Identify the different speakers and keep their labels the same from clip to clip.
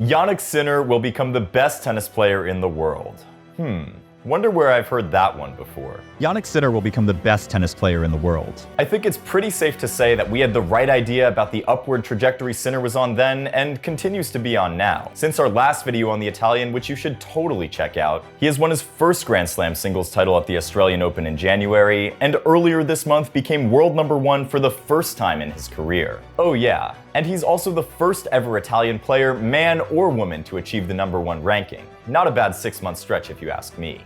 Speaker 1: Jannik Sinner will become the best tennis player in the world. Wonder where I've heard that one before.
Speaker 2: Jannik Sinner will become the best tennis player in the world.
Speaker 1: I think it's pretty safe to say that we had the right idea about the upward trajectory Sinner was on then and continues to be on now. Since our last video on the Italian, which you should totally check out, he has won his first Grand Slam singles title at the Australian Open in January, and earlier this month became world #1 for the first time in his career. Oh yeah, and he's also the first ever Italian player, man or woman, to achieve the #1 ranking. Not a bad 6-month stretch if you ask me.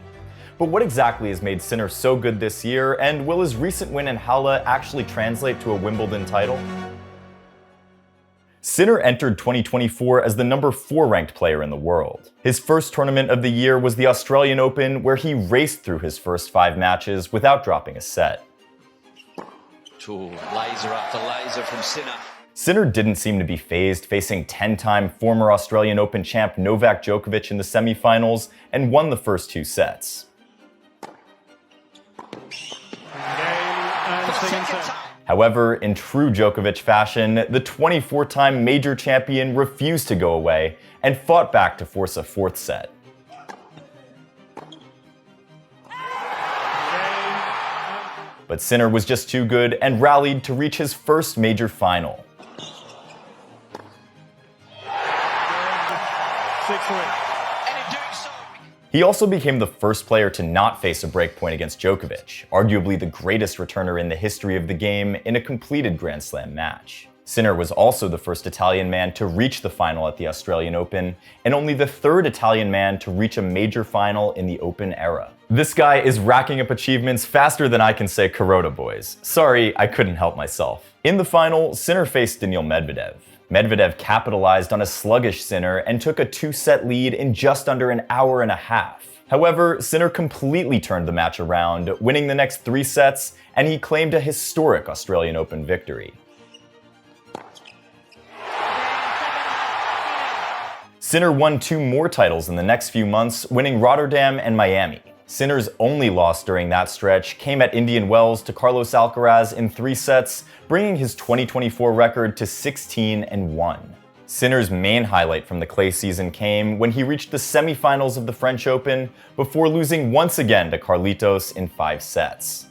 Speaker 1: But what exactly has made Sinner so good this year, and will his recent win in Halle actually translate to a Wimbledon title? Sinner entered 2024 as the #4 ranked player in the world. His first tournament of the year was the Australian Open, where he raced through his first 5 matches without dropping a set.
Speaker 3: Laser after laser from Sinner.
Speaker 1: Sinner didn't seem to be fazed, facing 10-time former Australian Open champ Novak Djokovic in the semifinals and won the first 2 sets. However, in true Djokovic fashion, the 24-time major champion refused to go away and fought back to force a 4th set. But Sinner was just too good and rallied to reach his first major final. He also became the first player to not face a breakpoint against Djokovic, arguably the greatest returner in the history of the game in a completed Grand Slam match. Sinner was also the first Italian man to reach the final at the Australian Open, and only the 3rd Italian man to reach a major final in the Open era. This guy is racking up achievements faster than I can say Corona boys. Sorry, I couldn't help myself. In the final, Sinner faced Daniil Medvedev. Medvedev capitalized on a sluggish Sinner and took a 2-set lead in just under an hour and a half. However, Sinner completely turned the match around, winning the next 3 sets, and he claimed a historic Australian Open victory. Sinner won 2 more titles in the next few months, winning Rotterdam and Miami. Sinner's only loss during that stretch came at Indian Wells to Carlos Alcaraz in 3 sets, bringing his 2024 record to 16-1. Sinner's main highlight from the clay season came when he reached the semifinals of the French Open before losing once again to Carlitos in 5 sets.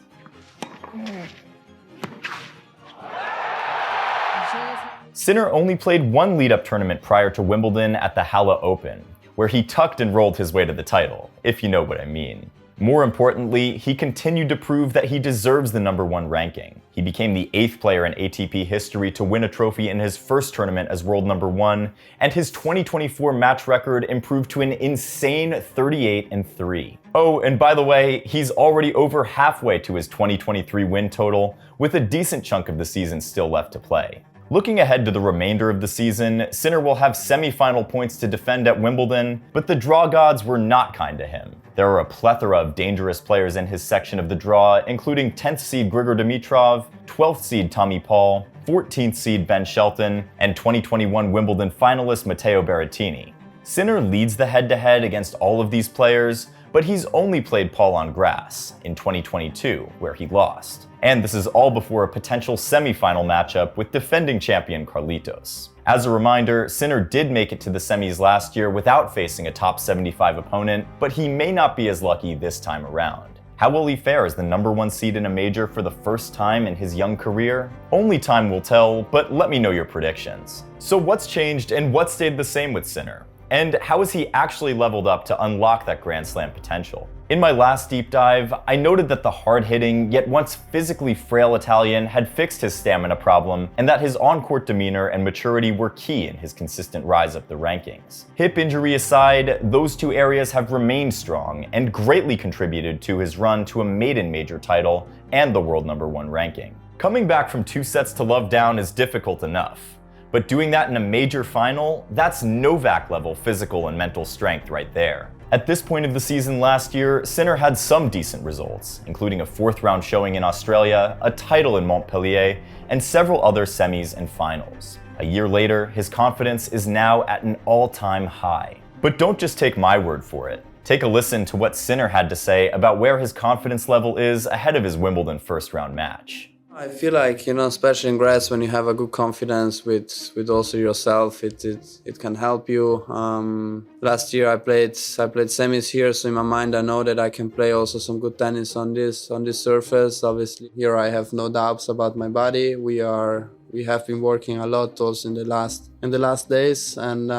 Speaker 1: Sinner only played 1 lead-up tournament prior to Wimbledon at the Halle Open, where he tucked and rolled his way to the title, if you know what I mean. More importantly, he continued to prove that he deserves the #1 ranking. He became the 8th player in ATP history to win a trophy in his first tournament as world #1, and his 2024 match record improved to an insane 38-3. Oh, and by the way, he's already over halfway to his 2023 win total, with a decent chunk of the season still left to play. Looking ahead to the remainder of the season, Sinner will have semi-final points to defend at Wimbledon, but the draw gods were not kind to him. There are a plethora of dangerous players in his section of the draw, including 10th seed Grigor Dimitrov, 12th seed Tommy Paul, 14th seed Ben Shelton, and 2021 Wimbledon finalist Matteo Berrettini. Sinner leads the head-to-head against all of these players, but he's only played Paul on grass in 2022, where he lost. And this is all before a potential semi-final matchup with defending champion Carlitos. As a reminder, Sinner did make it to the semis last year without facing a top 75 opponent, but he may not be as lucky this time around. How will he fare as the #1 seed in a major for the first time in his young career? Only time will tell, but let me know your predictions. So what's changed and what stayed the same with Sinner? And how has he actually leveled up to unlock that Grand Slam potential? In my last deep dive, I noted that the hard-hitting, yet once physically frail Italian had fixed his stamina problem, and that his on-court demeanor and maturity were key in his consistent rise up the rankings. Hip injury aside, those 2 areas have remained strong and greatly contributed to his run to a maiden major title and the world #1 ranking. Coming back from 2 sets to love down is difficult enough, but doing that in a major final, that's Novak-level physical and mental strength right there. At this point of the season last year, Sinner had some decent results, including a 4th-round showing in Australia, a title in Montpellier, and several other semis and finals. A year later, his confidence is now at an all-time high. But don't just take my word for it. Take a listen to what Sinner had to say about where his confidence level is ahead of his Wimbledon first-round match.
Speaker 4: I feel like, especially in grass, when you have a good confidence with also yourself, it can help you. Last year I played semis here, so in my mind I know that I can play also some good tennis on this surface. Obviously here I have no doubts about my body. We have been working a lot also in the last days, and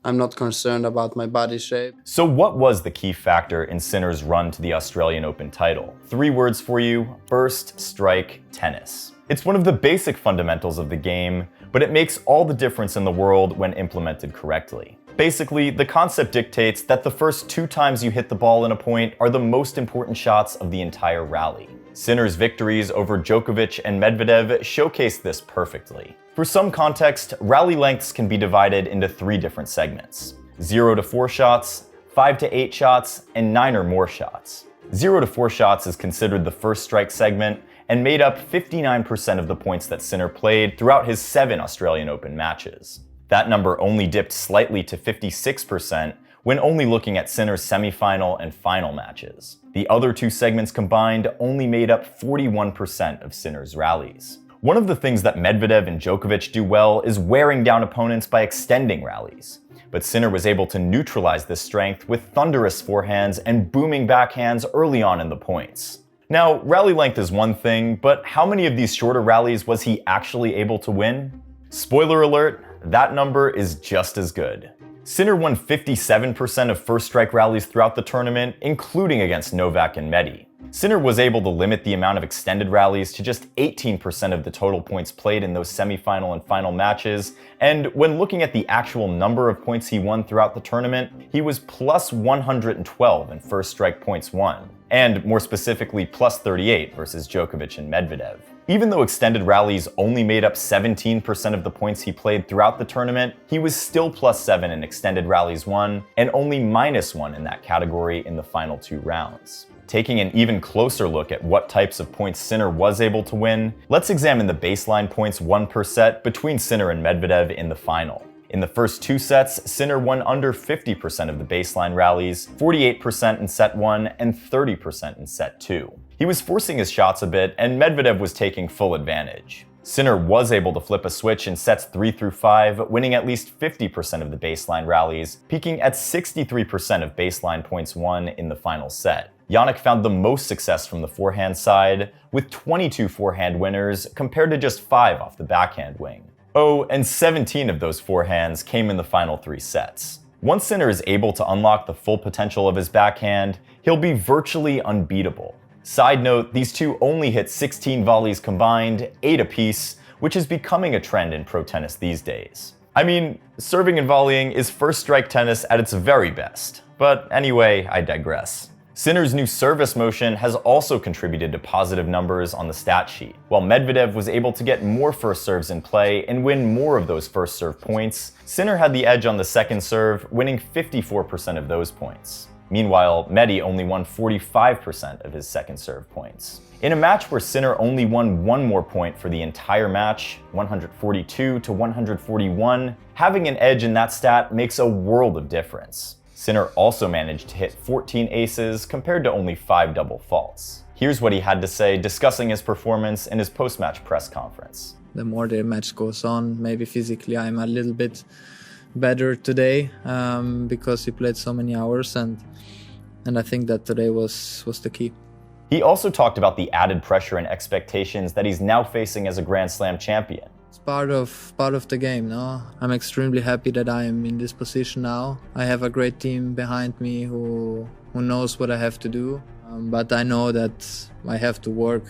Speaker 4: I'm not concerned about my body shape.
Speaker 1: So what was the key factor in Sinner's run to the Australian Open title? 3 words for you: burst, strike, tennis. It's one of the basic fundamentals of the game, but it makes all the difference in the world when implemented correctly. Basically, the concept dictates that the first 2 times you hit the ball in a point are the most important shots of the entire rally. Sinner's victories over Djokovic and Medvedev showcase this perfectly. For some context, rally lengths can be divided into 3 different segments: 0 to 4 shots, 5 to 8 shots, and 9 or more shots. 0 to 4 shots is considered the first strike segment and made up 59% of the points that Sinner played throughout his 7 Australian Open matches. That number only dipped slightly to 56% when only looking at Sinner's semifinal and final matches. The other 2 segments combined only made up 41% of Sinner's rallies. One of the things that Medvedev and Djokovic do well is wearing down opponents by extending rallies. But Sinner was able to neutralize this strength with thunderous forehands and booming backhands early on in the points. Now, rally length is one thing, but how many of these shorter rallies was he actually able to win? Spoiler alert, that number is just as good. Sinner won 57% of first strike rallies throughout the tournament, including against Novak and Medi. Sinner was able to limit the amount of extended rallies to just 18% of the total points played in those semifinal and final matches, and when looking at the actual number of points he won throughout the tournament, he was plus 112 in first strike points won, and more specifically plus 38 versus Djokovic and Medvedev. Even though extended rallies only made up 17% of the points he played throughout the tournament, he was still plus 7 in extended rallies won, and only minus 1 in that category in the final 2 rounds. Taking an even closer look at what types of points Sinner was able to win, let's examine the baseline points won per set between Sinner and Medvedev in the final. In the first 2 sets, Sinner won under 50% of the baseline rallies, 48% in set 1 and 30% in set 2. He was forcing his shots a bit, and Medvedev was taking full advantage. Sinner was able to flip a switch in sets 3 through 5, winning at least 50% of the baseline rallies, peaking at 63% of baseline points won in the final set. Jannik found the most success from the forehand side, with 22 forehand winners compared to just 5 off the backhand wing. Oh, and 17 of those forehands came in the final 3 sets. Once Sinner is able to unlock the full potential of his backhand, he'll be virtually unbeatable. Side note, these 2 only hit 16 volleys combined, 8 apiece, which is becoming a trend in pro tennis these days. I mean, serving and volleying is first strike tennis at its very best. But anyway, I digress. Sinner's new service motion has also contributed to positive numbers on the stat sheet. While Medvedev was able to get more first serves in play and win more of those first serve points, Sinner had the edge on the second serve, winning 54% of those points. Meanwhile, Medi only won 45% of his second serve points. In a match where Sinner only won 1 more point for the entire match, 142 to 141, having an edge in that stat makes a world of difference. Sinner also managed to hit 14 aces compared to only 5 double faults. Here's what he had to say discussing his performance in his post-match press conference.
Speaker 4: The more the match goes on, maybe physically I'm a little bit better today because he played so many hours, and I think that today was the key.
Speaker 1: He also talked about the added pressure and expectations that he's now facing as a Grand Slam champion.
Speaker 4: It's part of the game, no? I'm extremely happy that I am in this position now. I have a great team behind me who knows what I have to do, but I know that I have to work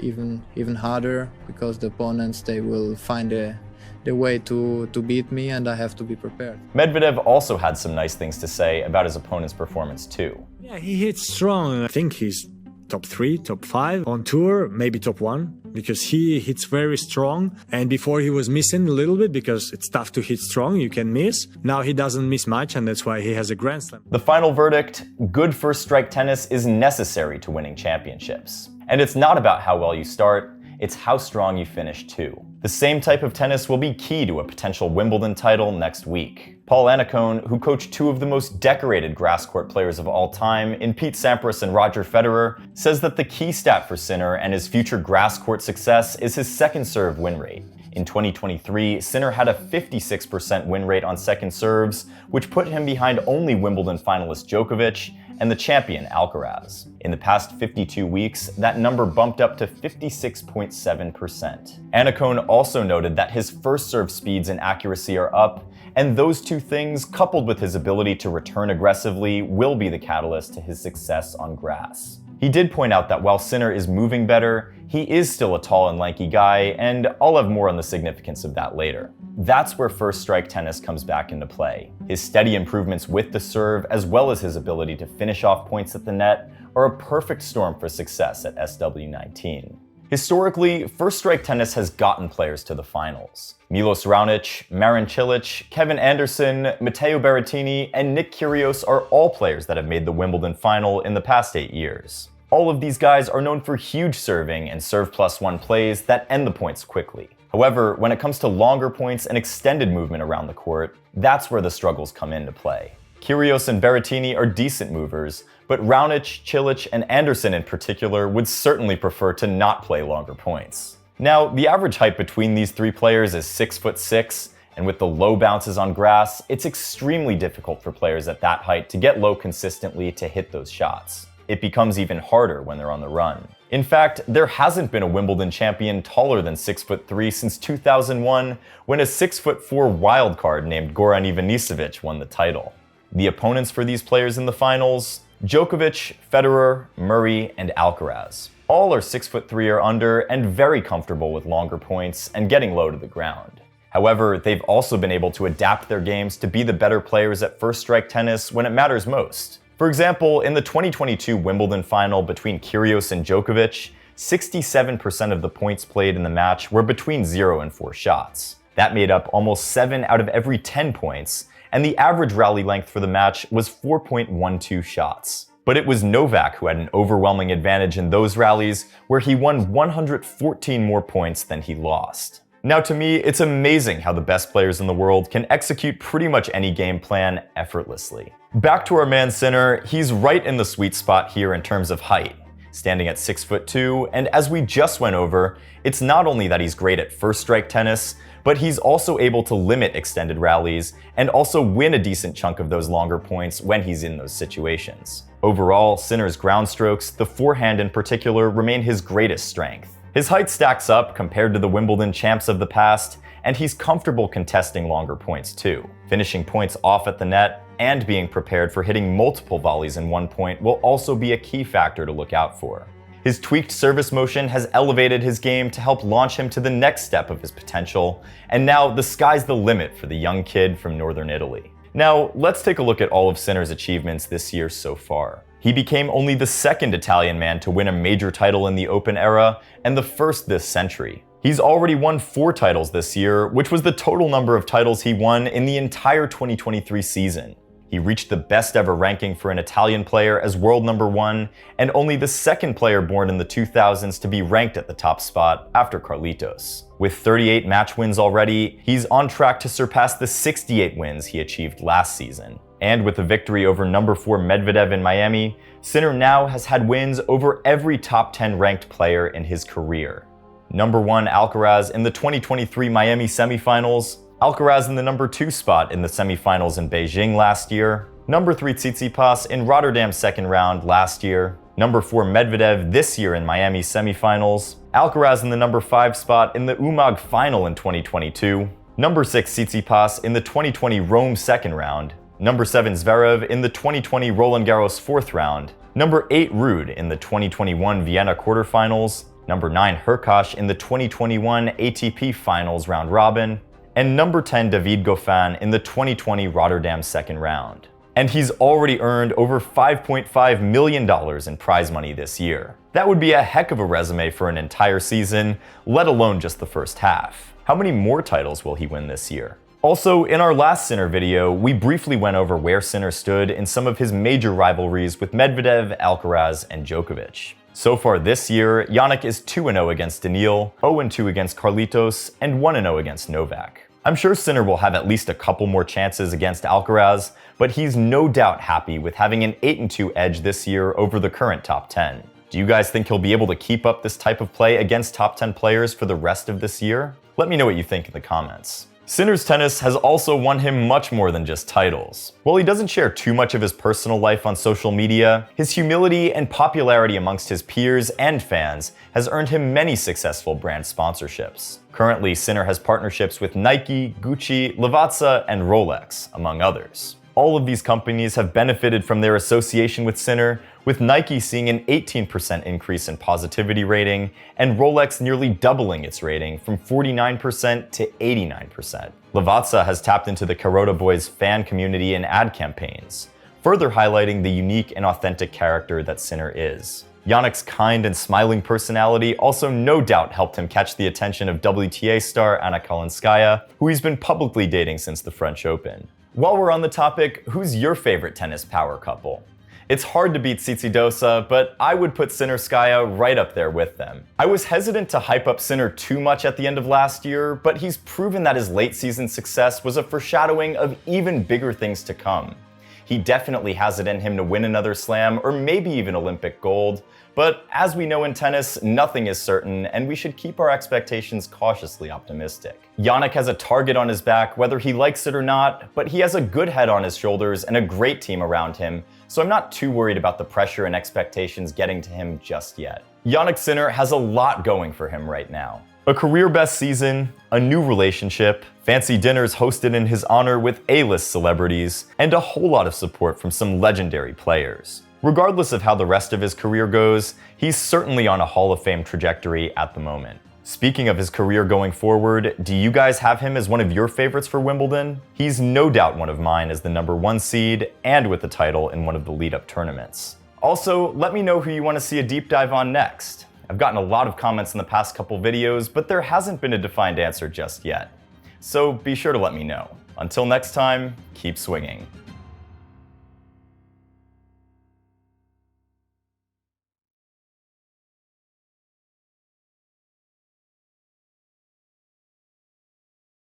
Speaker 4: even harder, because the opponents, they will find the way to beat me, and I have to be prepared.
Speaker 1: Medvedev also had some nice things to say about his opponent's performance too.
Speaker 5: Yeah, he hits strong. I think he's top 3, top 5 on tour, maybe top 1, because he hits very strong. And before he was missing a little bit, because it's tough to hit strong, you can miss. Now he doesn't miss much, and that's why he has a Grand Slam.
Speaker 1: The final verdict: good first strike tennis is necessary to winning championships. And it's not about how well you start, it's how strong you finish too. The same type of tennis will be key to a potential Wimbledon title next week. Paul Annacone, who coached two of the most decorated grass court players of all time in Pete Sampras and Roger Federer, says that the key stat for Sinner and his future grass court success is his second serve win rate. In 2023, Sinner had a 56% win rate on second serves, which put him behind only Wimbledon finalist Djokovic and the champion Alcaraz. In the past 52 weeks, that number bumped up to 56.7%. Annacone also noted that his first serve speeds and accuracy are up, and those two things, coupled with his ability to return aggressively, will be the catalyst to his success on grass. He did point out that while Sinner is moving better, he is still a tall and lanky guy, and I'll have more on the significance of that later. That's where first strike tennis comes back into play. His steady improvements with the serve, as well as his ability to finish off points at the net, are a perfect storm for success at SW19. Historically, first strike tennis has gotten players to the finals. Milos Raonic, Marin Cilic, Kevin Anderson, Matteo Berrettini, and Nick Kyrgios are all players that have made the Wimbledon final in the past 8 years. All of these guys are known for huge serving and serve +1 plays that end the points quickly. However, when it comes to longer points and extended movement around the court, that's where the struggles come into play. Kyrgios and Berrettini are decent movers, but Raonic, Cilic, and Anderson in particular would certainly prefer to not play longer points. Now, the average height between these three players is 6'6", and with the low bounces on grass, it's extremely difficult for players at that height to get low consistently to hit those shots. It becomes even harder when they're on the run. In fact, there hasn't been a Wimbledon champion taller than 6'3" since 2001, when a 6'4" wildcard named Goran Ivanisevic won the title. The opponents for these players in the finals: Djokovic, Federer, Murray, and Alcaraz. All are 6'3" or under and very comfortable with longer points and getting low to the ground. However, they've also been able to adapt their games to be the better players at first strike tennis when it matters most. For example, in the 2022 Wimbledon final between Kyrgios and Djokovic, 67% of the points played in the match were between 0 and 4 shots. That made up almost 7 out of every 10 points, and the average rally length for the match was 4.12 shots. But it was Novak who had an overwhelming advantage in those rallies, where he won 114 more points than he lost. Now, to me, it's amazing how the best players in the world can execute pretty much any game plan effortlessly. Back to our man Sinner, he's right in the sweet spot here in terms of height, standing at 6'2", and as we just went over, it's not only that he's great at first strike tennis, but he's also able to limit extended rallies and also win a decent chunk of those longer points when he's in those situations. Overall, Sinner's ground strokes, the forehand in particular, remain his greatest strength. His height stacks up compared to the Wimbledon champs of the past, and he's comfortable contesting longer points too. Finishing points off at the net and being prepared for hitting multiple volleys in one point will also be a key factor to look out for. His tweaked service motion has elevated his game to help launch him to the next step of his potential, and now the sky's the limit for the young kid from northern Italy. Now, let's take a look at all of Sinner's achievements this year so far. He became only the second Italian man to win a major title in the Open era, and the first this century. He's already won 4 titles this year, which was the total number of titles he won in the entire 2023 season. He reached the best ever ranking for an Italian player as world number 1, and only the second player born in the 2000s to be ranked at the top spot after Carlitos. With 38 match wins already, he's on track to surpass the 68 wins he achieved last season. And with a victory over number 4 Medvedev in Miami, Sinner now has had wins over every top 10 ranked player in his career. Number 1 Alcaraz in the 2023 Miami semifinals, Alcaraz in the number 2 spot in the semifinals in Beijing last year, number 3 Tsitsipas in Rotterdam's second round last year, number 4 Medvedev this year in Miami semifinals, Alcaraz in the number 5 spot in the Umag final in 2022, number 6 Tsitsipas in the 2020 Rome second round, number 7 Zverev in the 2020 Roland Garros fourth round, number 8 Ruud in the 2021 Vienna quarterfinals, number 9 Hurkacz in the 2021 ATP finals round robin, and number 10 David Goffin in the 2020 Rotterdam second round. And he's already earned over $5.5 million in prize money this year. That would be a heck of a resume for an entire season, let alone just the first half. How many more titles will he win this year? Also, in our last Sinner video, we briefly went over where Sinner stood in some of his major rivalries with Medvedev, Alcaraz, and Djokovic. So far this year, Jannik is 2-0 against Daniil, 0-2 against Carlitos, and 1-0 against Novak. I'm sure Sinner will have at least a couple more chances against Alcaraz, but he's no doubt happy with having an 8-2 edge this year over the current top 10. Do you guys think he'll be able to keep up this type of play against top 10 players for the rest of this year? Let me know what you think in the comments. Sinner's tennis has also won him much more than just titles. While he doesn't share too much of his personal life on social media, his humility and popularity amongst his peers and fans has earned him many successful brand sponsorships. Currently, Sinner has partnerships with Nike, Gucci, Lavazza, and Rolex, among others. All of these companies have benefited from their association with Sinner, with Nike seeing an 18% increase in positivity rating, and Rolex nearly doubling its rating from 49% to 89%. Lavazza has tapped into the Carota Boys fan community in ad campaigns, further highlighting the unique and authentic character that Sinner is. Jannik's kind and smiling personality also no doubt helped him catch the attention of WTA star Anna Kalinskaya, who he's been publicly dating since the French Open. While we're on the topic, who's your favorite tennis power couple? It's hard to beat Tsitsidosa, but I would put Sinner-Skaya right up there with them. I was hesitant to hype up Sinner too much at the end of last year, but he's proven that his late season success was a foreshadowing of even bigger things to come. He definitely has it in him to win another slam or maybe even Olympic gold, but as we know in tennis, nothing is certain and we should keep our expectations cautiously optimistic. Jannik has a target on his back whether he likes it or not, but he has a good head on his shoulders and a great team around him, so I'm not too worried about the pressure and expectations getting to him just yet. Jannik Sinner has a lot going for him right now. A career-best season, a new relationship, fancy dinners hosted in his honor with A-list celebrities, and a whole lot of support from some legendary players. Regardless of how the rest of his career goes, he's certainly on a Hall of Fame trajectory at the moment. Speaking of his career going forward, do you guys have him as one of your favorites for Wimbledon? He's no doubt one of mine as the #1 seed and with the title in one of the lead-up tournaments. Also, let me know who you want to see a deep dive on next. I've gotten a lot of comments in the past couple videos, but there hasn't been a defined answer just yet. So be sure to let me know. Until next time, keep swinging.